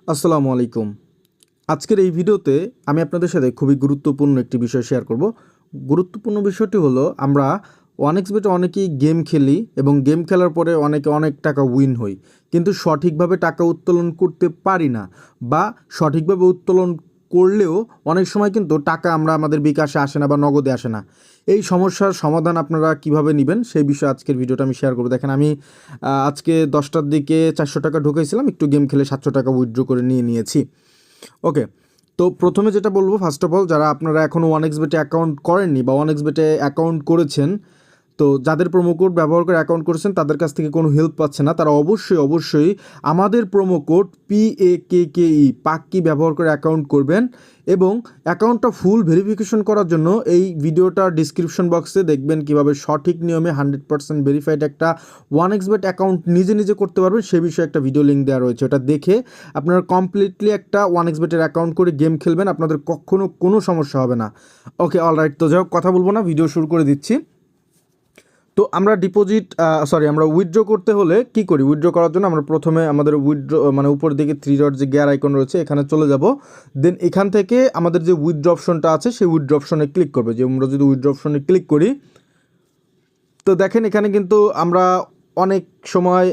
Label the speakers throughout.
Speaker 1: আসসালামু আলাইকুম। আজকের এই ভিডিওতে আমি আপনাদের সাথে খুবই গুরুত্বপূর্ণ একটি বিষয় শেয়ার করব। গুরুত্বপূর্ণ বিষয়টি হলো আমরা 1xBet অনেকেই গেম খেলি এবং গেম খেলার পরে অনেকে অনেক টাকা উইন হই, কিন্তু সঠিকভাবে টাকা উত্তোলন করতে পারি না বা সঠিকভাবে উত্তোলন করলেও অনেক সময় কিন্তু টাকা আমাদের বিকাশে আসে না বা নগদে আসে না। এই সমস্যার সমাধান আপনারা কিভাবে নেবেন সেই বিষয়ে আজকের ভিডিওটা আমি শেয়ার করব। দেখেন আমি আজকে 10টার দিকে 400 টাকা ঢুকাইছিলাম, একটু গেম খেলে 700 টাকা উইথড্র করে নিয়েছি। ওকে, তো প্রথমে যেটা বলবো, ফার্স্ট অফ অল যারা আপনারা এখনও 1xBet অ্যাকাউন্ট করেননি বা 1xBet অ্যাকাউন্ট করেছেন, তো যাদের প্রোমো কোড ব্যবহার করে অ্যাকাউন্ট করেছেন তাদের কাছ থেকে কোনো হেল্প পাচ্ছে না, তারা অবশ্যই আমাদের প্রোমো কোড PAKKE পাক্কি ব্যবহার করে অ্যাকাউন্ট করবেন এবং অ্যাকাউন্টটা ফুল ভেরিফিকেশন করার জন্য এই ভিডিওটার ডিসক্রিপশন বক্সে দেখবেন কিভাবে সঠিক নিয়মে 100% ভেরিফাইড একটা 1xBet অ্যাকাউন্ট নিজে করতে পারবেন সে বিষয়ে একটা ভিডিও লিঙ্ক দেওয়া রয়েছে। ওটা দেখে আপনারা কমপ্লিটলি একটা 1xBet অ্যাকাউন্ট করে গেম খেলবেন, আপনাদের কখনো কোনো সমস্যা হবে না। ওকে, অলরাইট, তো যাই হোক কথা বলবো না, ভিডিও শুরু করে দিচ্ছি। তো আমরা আমরা উইথড্র করতে হলে কি করি? উইথড্র করার জন্য আমরা প্রথমে আমাদের উইথড্র উপরের দিকে 3 ডট যে গিয়ার আইকন রয়েছে এখানে চলে যাব। দেন এখান থেকে আমাদের যে উইথড্র অপশনটা আছে সেই উইথড্র অপশনে ক্লিক করবে। যে আমরা যদি উইথড্র অপশনে ক্লিক করি, তো দেখেন এখানে কিন্তু আমরা অনেক সময়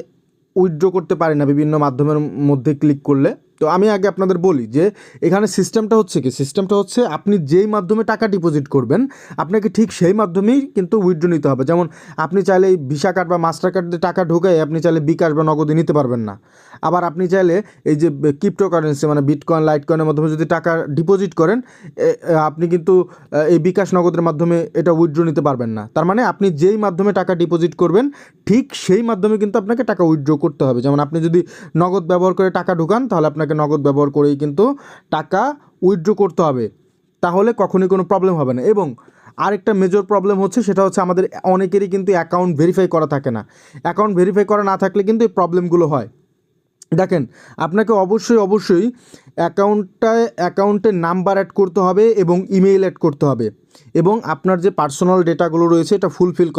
Speaker 1: উইথড্র করতে পারি না বিভিন্ন মাধ্যমের মধ্যে ক্লিক করলে। তো আমি আগে আপনাদের বলি যে এখানে সিস্টেমটা হচ্ছে আপনি যেই মাধ্যমে টাকা ডিপোজিট করবেন আপনাকে ঠিক সেই মাধ্যমেই কিন্তু উইথড্র নিতে হবে। যেমন আপনি চাইলে এই ভিসা কার্ড বা মাস্টার কার্ড দিয়ে টাকা ঢোকায় আপনি চাইলে বিকাশ বা নগদে নিতে পারবেন না। আবার আপনি চাইলে এই যে ক্রিপ্টোকারেন্সি বিটকয়েন, লাইটকয়েনের মাধ্যমে যদি টাকা ডিপোজিট করেন আপনি কিন্তু এই বিকাশ নগদের মাধ্যমে এটা উইথড্র নিতে পারবেন না। তার মানে আপনি যেই মাধ্যমে টাকা ডিপোজিট করবেন ঠিক সেই মাধ্যমে কিন্তু আপনাকে টাকা উইথড্র করতে হবে। যেমন আপনি যদি নগদ ব্যবহার করে টাকা ঢোকান তাহলে আপনাকে নগদ ব্যবহার করেই কিন্তু টাকা উইথড্র করতে হবে, তাহলে কখনোই কোনো প্রবলেম হবে না। এবং আরেকটা মেজর প্রবলেম হচ্ছে, সেটা হচ্ছে আমাদের অনেকেরই কিন্তু অ্যাকাউন্ট ভেরিফাই করা থাকে না। অ্যাকাউন্ট ভেরিফাই করা না থাকলে কিন্তু এই প্রবলেমগুলো হয়। দেখেন, আপনাকে অবশ্যই অ্যাকাউন্টে নাম্বার অ্যাড করতে হবে এবং ইমেইল অ্যাড করতে হবে এবং আপনার যে পার্সোনাল ডেটাগুলো রয়েছে এটা ফুলফিল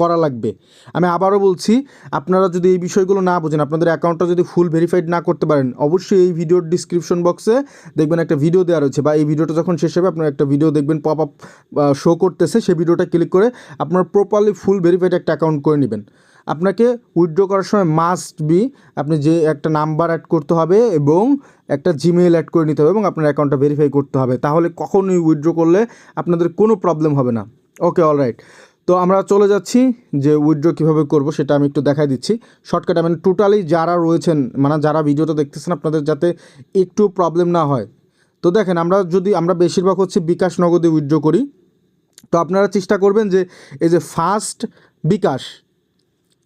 Speaker 1: করা লাগবে। আমি আবারও বলছি, আপনারা যদি এই বিষয়গুলো না বোঝেন, আপনাদের অ্যাকাউন্টটা যদি ফুল ভেরিফাইড না করতে পারেন, অবশ্যই এই ভিডিওর ডিসক্রিপশন বক্সে দেখবেন একটা ভিডিও দেওয়া রয়েছে, বা এই ভিডিওটা যখন শেষ হবে আপনার একটা ভিডিও দেখবেন পপ আপ শো করতেছে, সেই ভিডিওটা ক্লিক করে আপনার প্রপারলি ফুল ভেরিফাইড একটা অ্যাকাউন্ট করে নেবেন। আপনাকে উইথড্র করার সময় মাস্ট বি আপনি যে একটা নাম্বার অ্যাড করতে হবে এবং একটা জিমেইল অ্যাড করে নিতে হবে এবং আপনার অ্যাকাউন্টটা ভেরিফাই করতে হবে, তাহলে কখনোই উইথড্র করলে আপনাদের কোনো প্রবলেম হবে না। ওকে, অলরাইট, তো আমরা চলে যাচ্ছি যে উইথড্র কীভাবে করব সেটা আমি একটু দেখাই দিচ্ছি শর্টকাটে। টোটালি যারা রয়েছেন যারা ভিডিওটা দেখতেছেন আপনাদের যাতে একটু প্রবলেম না হয়। তো দেখেন, আমরা বেশিরভাগ হচ্ছে বিকাশ নগদে উইথড্র করি। তো আপনারা চেষ্টা করবেন যে এই যে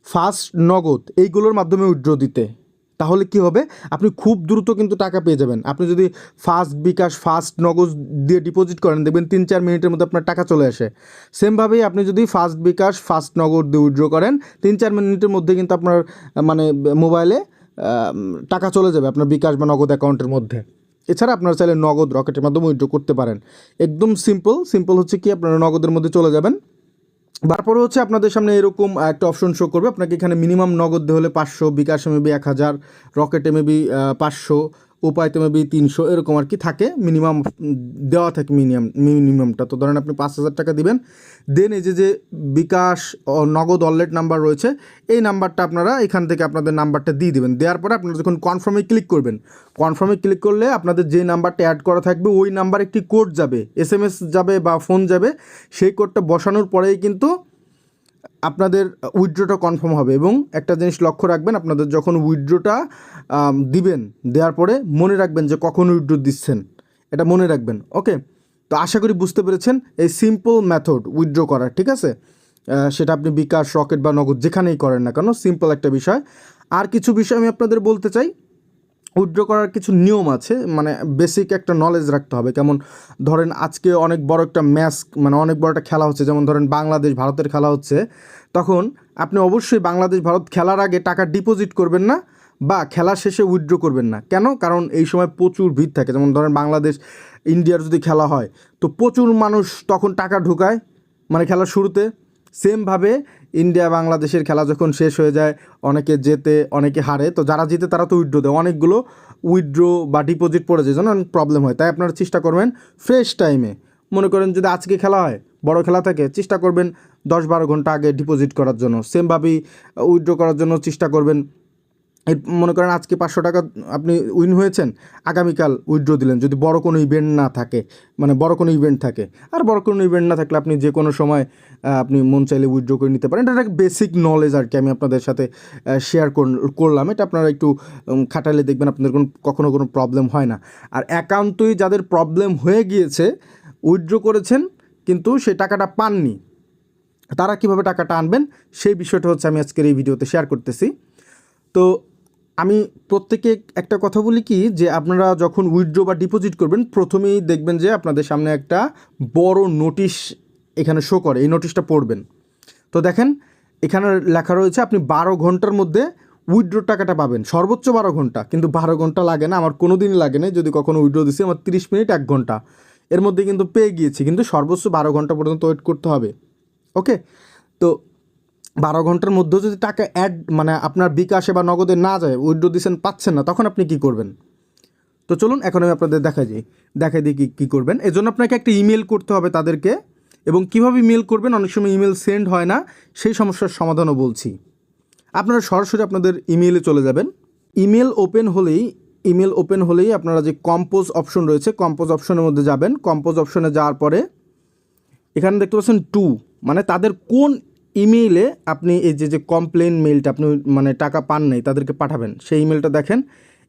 Speaker 1: ফার্স্ট নগদ এইগুলোর মাধ্যমে উইথড্র দিতে, তাহলে কি হবে, আপনি খুব দ্রুত কিন্তু টাকা পেয়ে যাবেন। আপনি যদি ফার্স্ট নগদ দিয়ে ডিপোজিট করেন দেখবেন 3-4 মিনিটের মধ্যে আপনার টাকা চলে আসে। সেমভাবেই আপনি যদি ফার্স্ট নগদ দিয়ে উইথড্র করেন 3-4 মিনিটের মধ্যে কিন্তু আপনার মোবাইলে টাকা চলে যাবে আপনার বিকাশ বা নগদ অ্যাকাউন্টের মধ্যে। এছাড়া আপনারা চাইলে নগদ রকেটের মাধ্যমে উইথড্র করতে পারেন। একদম সিম্পল হচ্ছে কি, আপনারা নগদের মধ্যে চলে যাবেন। তারপরে হচ্ছে আপনাদের সামনে এরকম একটা অপশন শো করবে, আপনাকে এখানে মিনিমাম নগদ হলে 500, বিকাশে মেবি 1000, রকেটে মেবি 500, উপায়তে মেবি 300, এরকম আর কি থাকে মিনিমাম দেওয়া থাকে মিনিমামটা। তো ধরেন আপনি 5000 টাকা দিবেন, দেন এই যে বিকাশ নগদ ওয়ালেট নাম্বার রয়েছে এই নাম্বারটা আপনারা এখান থেকে আপনাদের নাম্বারটা দিয়ে দেবেন। দেওয়ার পরে আপনারা যখন কনফার্মে ক্লিক করবেন, কনফার্মে ক্লিক করলে আপনাদের যে নাম্বারটা অ্যাড করা থাকবে ওই নাম্বার একটি কোড যাবে, SMS যাবে বা ফোন যাবে। সেই কোডটা বসানোর পরেই কিন্তু আপনাদের উইথড্রটা কনফার্ম হবে। এবং একটা জিনিস লক্ষ্য রাখবেন, আপনাদের যখন উইথড্রটা দিবেন, দেওয়ার পরে মনে রাখবেন যে কখন উইথড্র দিচ্ছেন, এটা মনে রাখবেন। ওকে, তো আশা করি বুঝতে পেরেছেন এই সিম্পল মেথড উইথড্র করার, ঠিক আছে? সেটা আপনি বিকাশ, রকেট বা নগদ যেখানেই করেন না কেন, সিম্পল একটা বিষয়। আর কিছু বিষয় আমি আপনাদের বলতে চাই। উইথড্র করার কিছু নিয়ম আছে, বেসিক একটা নলেজ রাখতে হবে। কেমন, ধরেন আজকে অনেক বড় একটা ম্যাচ, অনেক বড় একটা খেলা হচ্ছে, যেমন ধরেন বাংলাদেশ ভারতের খেলা হচ্ছে, তখন আপনি অবশ্যই বাংলাদেশ ভারত খেলার আগে টাকা ডিপোজিট করবেন না বা খেলা শেষে উইথড্র করবেন না। কেন? কারণ এই সময় প্রচুর ভিড় থাকে। যেমন ধরেন বাংলাদেশ ইন্ডিয়ার যদি খেলা হয় তো প্রচুর মানুষ তখন টাকা ঢোকায় খেলার শুরুতে। সেমভাবে ইন্ডিয়া বাংলাদেশের খেলা যখন শেষ হয়ে যায়, অনেকে জেতে অনেকে হারে, তো যারা জিতে তারা তো উইথড্র দেয়, অনেকগুলো উইথড্র বা ডিপোজিট পড়ে যায়, জন্য অনেক প্রবলেম হয়। তাই আপনারা চেষ্টা করবেন ফ্রেশ টাইমে, মনে করেন যদি আজকে খেলা হয়, বড় খেলা থাকে, চেষ্টা করবেন 10-12 ঘন্টা আগে ডিপোজিট করার জন্য। সেমভাবেই উইথড্র করার জন্য চেষ্টা করবেন। মনে করেন আজকে 500 টাকা আপনি উইন হয়েছেন, আগামীকাল উইথড্র দিলেন, যদি বড় কোনো ইভেন্ট না থাকে, মানে বড় কোনো ইভেন্ট থাকে। আর বড় কোনো ইভেন্ট না থাকলে আপনি যে কোনো সময় আপনি মন চাইলে উইথড্র করে নিতে পারেন। এটা একটা বেসিক নলেজ আর কি, আমি আপনাদের সাথে শেয়ার করলাম। এটা আপনারা একটু খাটালে দেখবেন আপনাদের কখনো কোনো প্রবলেম হয় না। আর একান্তই যাদের প্রবলেম হয়ে গিয়েছে, উইথড্র করেছেন কিন্তু সেই টাকাটা পাননি, তারা কীভাবে টাকাটা আনবেন সেই বিষয়টা হচ্ছে আমি আজকের এই ভিডিওতে শেয়ার করতেছি। তো আমি প্রত্যেকে একটা কথা বলি কি, যে আপনারা যখন উইথড্র বা ডিপোজিট করবেন, প্রথমেই দেখবেন যে আপনাদের সামনে একটা বড় নোটিশ এখানে শো করে, এই নোটিশটা পড়বেন। তো দেখেন এখানে লেখা রয়েছে আপনি 12 ঘন্টার মধ্যে উইথড্র টাকাটা পাবেন, সর্বোচ্চ 12 ঘন্টা, কিন্তু 12 ঘন্টা লাগে না, আমার কোনো দিন লাগে না। যদি কখনো উইথড্র দিছি আমার 30 মিনিট 1 ঘন্টা এর মধ্যে কিন্তু পেয়ে গিয়েছি, কিন্তু সর্বোচ্চ 12 ঘন্টা পর্যন্ত ওয়েট করতে হবে। ওকে, তো 12 ঘন্টার মধ্যেও যদি টাকা মানে আপনার বিকাশে বা নগদে না যায়, উইথড্র দিচ্ছেন পাচ্ছেন না, তখন আপনি কি করবেন? তো চলুন এখন আমি আপনাদের দেখাই দিই কী করবেন। এজন্য আপনাকে একটা ইমেল করতে হবে তাদেরকে, এবং কীভাবে ইমেল করবেন, অনেক সময় ইমেল সেন্ড হয় না, সেই সমস্যার সমাধানও বলছি। আপনারা সরাসরি আপনাদের ইমেইলে চলে যাবেন। ইমেল ওপেন হলেই আপনারা যে কম্পোজ অপশন রয়েছে, কম্পোজ অপশনের মধ্যে যাবেন। কম্পোজ অপশনে যাওয়ার পরে এখানে দেখতে পাচ্ছেন টু, মানে তাদের কোন ইমেইলে আপনি এই যে কমপ্লেন মেইলটা আপনি মানে টাকা পান নাই তাদেরকে পাঠাবেন, সেই ইমেলটা দেখেন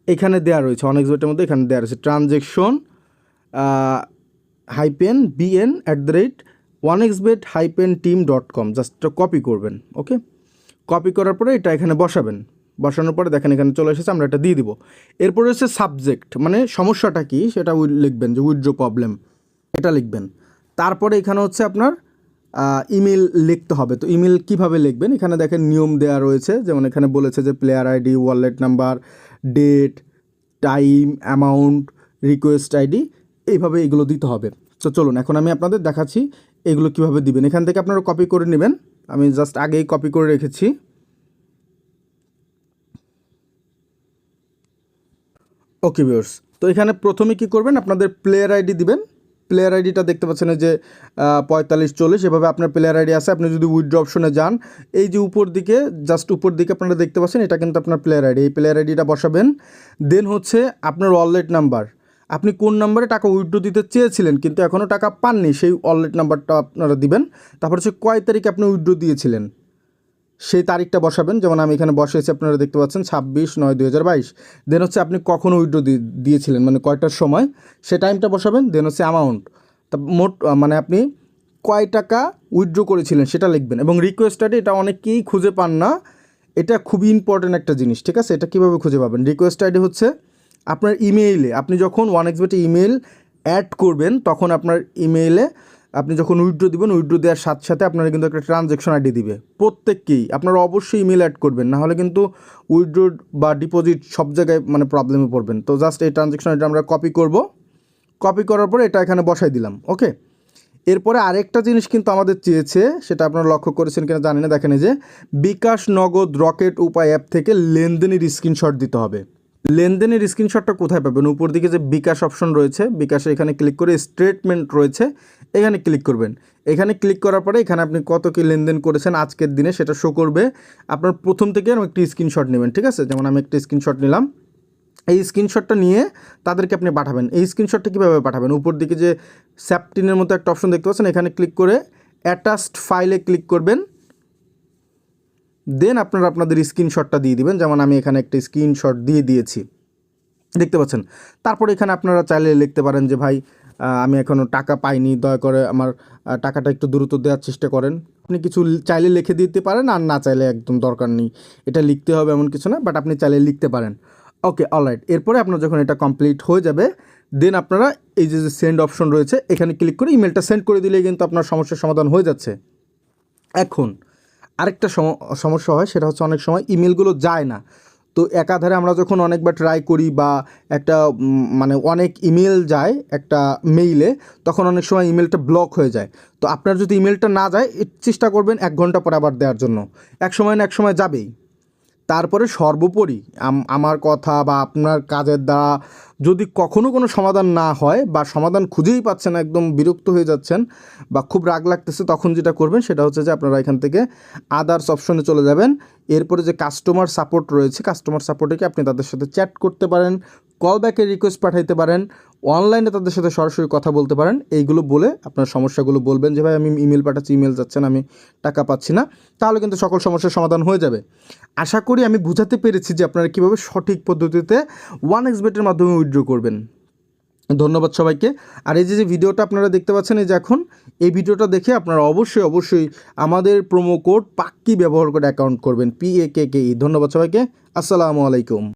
Speaker 1: এখানে দেওয়া রয়েছে, অনেক্সবেটের মধ্যে এখানে দেওয়া রয়েছে ট্রানজ্যাকশন -bn@onexbet-team.com। জাস্ট কপি করবেন। ওকে, কপি করার পরে এটা এখানে বসানোর পরে দেখেন এখানে চলে এসেছে, আমরা এটা দিয়ে দিব। এরপরে হচ্ছে সাবজেক্ট, মানে সমস্যাটা কি সেটা লিখবেন, যে উইথড্র প্রবলেম, এটা লিখবেন। তারপরে এখানে হচ্ছে আপনার ইমেল লিখতে হবে। তো ইমেল কিভাবে লিখবেন, এখানে দেখেন নিয়ম দেওয়া রয়েছে, যেমন এখানে বলেছে যে player ID, wallet number, date, time, amount, request ID, এইভাবে এগুলো দিতে হবে। তো চলুন এখন আমি আপনাদের দেখাচ্ছি এগুলো কিভাবে দিবেন। এখান থেকে আপনারা কপি করে নেবেন, আমি জাস্ট আগেই কপি করে রেখেছি। ওকে ভিউয়ার্স, তো এখানে প্রথমে কি করবেন, আপনাদের প্লেয়ার আইডি দিবেন। প্লেয়ার আইডিটা দেখতে পাচ্ছেন যে 4540, এভাবে আপনার প্লেয়ার আইডি আছে। আপনি যদি উইথড্র অপশনে যান, এই যে উপর দিকে, জাস্ট উপর দিকে আপনারা দেখতে পাচ্ছেন, এটা কিন্তু আপনার প্লেয়ার আইডি। এই প্লেয়ার আইডিটা বসাবেন। দেন হচ্ছে আপনার ওয়ালেট নাম্বার, আপনি কোন নাম্বারে টাকা উইথড্র দিতে চেয়েছিলেন কিন্তু এখনও টাকা পাননি, সেই ওয়ালেট নাম্বারটা আপনারা দিবেন। তারপর হচ্ছে কয় তারিখে আপনি উইথড্র দিয়েছিলেন সেই তারিখটা বসাবেন, যেমন আমি এখানে বসেছি, আপনারা দেখতে পাচ্ছেন 26/9/2022। দেন হচ্ছে আপনি কখন উইথড্র দিয়েছিলেন, মানে কয়টার সময়, সে টাইমটা বসাবেন। দেন হচ্ছে অ্যামাউন্ট, তা মোট মানে আপনি কয় টাকা উইথড্র করেছিলেন সেটা লিখবেন। এবং রিকোয়েস্ট আইডি, এটা অনেকেই খুঁজে পান না, এটা খুবই ইম্পর্ট্যান্ট একটা জিনিস, ঠিক আছে? এটা কীভাবে খুঁজে পাবেন? রিকোয়েস্ট আইডি হচ্ছে আপনার ইমেইলে, আপনি যখন ওয়ানএক্সবেটে ইমেল অ্যাড করবেন, তখন আপনার ইমেইলে আপনি যখন উইথড্র দিবেন, উইথড্র দেওয়ার সাথে সাথে আপনারা কিন্তু একটা ট্রানজ্যাকশন আইডি দিবে প্রত্যেককেই। আপনারা অবশ্যই ইমেল অ্যাড করবেন, নাহলে কিন্তু উইথড্র বা ডিপোজিট সব জায়গায় মানে প্রবলেমে পড়বেন। তো জাস্ট এই ট্রানজ্যাকশন আইডি আমরা কপি করব, কপি করার পরে এটা এখানে বসাই দিলাম। ওকে, এরপরে আরেকটা জিনিস কিন্তু আমাদের চেয়েছে, সেটা আপনারা লক্ষ্য করেছেন কিনা জানি না, দেখেন এই যে বিকাশ, নগদ, রকেট, উপায় অ্যাপ থেকে লেনদেনের স্ক্রিনশট দিতে হবে। লেনদেনের স্ক্রিনশটটা কোথায় পাবেন? উপর দিকে যে বিকাশ অপশন রয়েছে, বিকাশে এখানে ক্লিক করে স্টেটমেন্ট রয়েছে, এখানে ক্লিক করবেন। এখানে ক্লিক করার পরে এখানে আপনি কত কি লেনদেন করেছেন আজকের দিনে সেটা শো করবে। আপনার প্রথম থেকে একটি স্ক্রিনশট নেবেন, ঠিক আছে? যেমন আমি একটা স্ক্রিনশট নিলাম, এই স্ক্রিনশটটা নিয়ে তাদেরকে আপনি পাঠাবেন। এই স্ক্রিনশটটা কীভাবে পাঠাবেন? উপর দিকে যে স্যাপটিনের মতো একটা অপশন দেখতে পাচ্ছেন, এখানে ক্লিক করে অ্যাটাচড ফাইলে ক্লিক করবেন। দেন আপনারা আপনাদের স্ক্রিনশটটা দিয়ে দিবেন, যেমন আমি এখানে একটা স্ক্রিনশট দিয়ে দিয়েছি, দেখতে পাচ্ছেন। তারপরে এখানে আপনারা চাইলে লিখতে পারেন যে ভাই আমি এখনও টাকা পাইনি, দয়া করে আমার টাকাটা একটু দ্রুত দেওয়ার চেষ্টা করেন। আপনি কিছু চাইলে লিখে দিতে পারেন, আর না চাইলে একদম দরকার নেই এটা লিখতে হবে এমন কিছু না, বাট আপনি চাইলে লিখতে পারেন। ওকে, অলরাইট। এরপরে আপনার যখন এটা কমপ্লিট হয়ে যাবে, দেন আপনারা এই যে সেন্ড অপশন রয়েছে, এখানে ক্লিক করে ইমেলটা সেন্ড করে দিলেই কিন্তু আপনার সমস্যার সমাধান হয়ে যাচ্ছে। এখন আরেকটা সমস্যা হয়, সেটা হচ্ছে অনেক সময় ইমেলগুলো যায় না। তো একাধারে আমরা যখন অনেকবার ট্রাই করি বা একটা মানে অনেক ইমেল যায় একটা মেইলে, তখন অনেক সময় ইমেলটা ব্লক হয়ে যায়। তো আপনার যদি ইমেলটা না যায়, চেষ্টা করবেন 1 ঘন্টা পরে আবার দেওয়ার জন্য। এক সময় না এক সময় যাবেই। তারপরে সর্বোপরি আমার কথা বা আপনার কাজের দ্বারা যদি কখনও কোনো সমাধান না হয় বা সমাধান খুঁজেই পাচ্ছেন না, একদম বিরক্ত হয়ে যাচ্ছেন বা খুব রাগ লাগতেছে, তখন যেটা করবেন সেটা হচ্ছে যে আপনারা এখান থেকে আদার্স অপশনে চলে যাবেন। এরপরে যে কাস্টমার সাপোর্ট রয়েছে, কাস্টমার সাপোর্টে কি আপনি তাদের সাথে চ্যাট করতে পারেন, কল ব্যাকের রিকোয়েস্ট পাঠাইতে পারেন, অনলাইনে তাদের সাথে সরাসরি কথা বলতে পারেন। এইগুলো বলে আপনার সমস্যাগুলো বলবেন যে ভাই আমি ইমেল পাঠাচ্ছি, ইমেল যাচ্ছে না, আমি টাকা পাচ্ছি না। তাহলে কিন্তু সকল সমস্যার সমাধান হয়ে যাবে। আশা করি আমি বুঝাতে পেরেছি যে আপনারা কীভাবে সঠিক পদ্ধতিতে 1xBet-এর মাধ্যমে উইথড্র করবেন। ধন্যবাদ সবাইকে। আর এই যে ভিডিওটা আপনারা দেখতে পাচ্ছেন, এই যে এখন এই ভিডিওটা দেখে আপনারা অবশ্যই আমাদের প্রোমো কোড পাক্কি ব্যবহার করে অ্যাকাউন্ট করবেন, PAKKE। ধন্যবাদ সবাইকে। আসসালামু আলাইকুম।